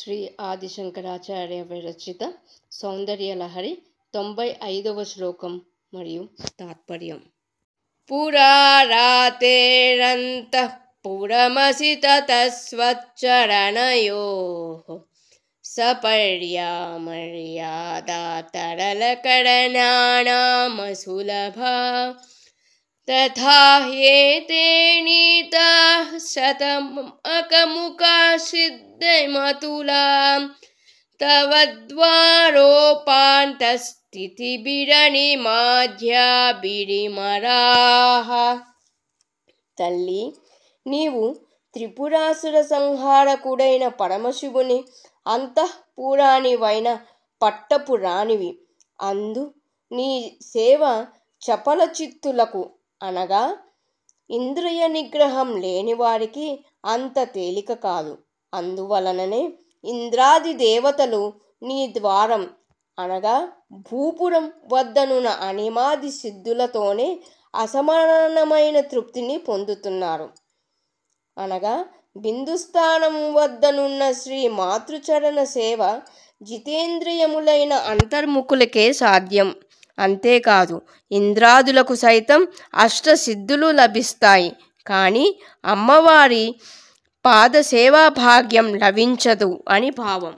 శ్రీ ఆదిశంకరాచార్య విరచిత సౌందర్యలహరి 95వ శ్లోకం మరియు తాత్పర్యం. పురారాతేరంతః పురమసి తతస్వచ్చరణయోః సపర్యామర్యాదా తరళకరణానామసులభా తథా హ్యేతే నీతాః శతమకముఖా సిద్ధిమతులాం తవద్వారోపాంతస్థితిభిరనిమాధ్యాభిరిమరాః. తల్లి, నీవు త్రిపురాసుర సంహారకుడైన పరమశివుని అంతఃపురానివైన పట్టపు రాణివి. అందు నీ సేవ చపల చిత్తులకు అనగా ఇంద్రియ నిగ్రహం లేని వారికి అంత తేలిక కాదు. అందువలననే ఇంద్రాది దేవతలు నీ ద్వారం అనగా భూపురం వద్దనున్న అనిమాది సిద్ధులతోనే అసమానమైన తృప్తిని పొందుతున్నారు. అనగా బిందుస్థానం వద్దనున్న శ్రీ మాతృచరణ సేవ జితేంద్రియములైన అంతర్ముఖులకే సాధ్యం. అంతేకాదు, ఇంద్రాదులకు సైతం అష్టసిద్ధులు లభిస్తాయి. కానీ అమ్మవారి పాదసేవా భాగ్యం లభించదు అని భావం.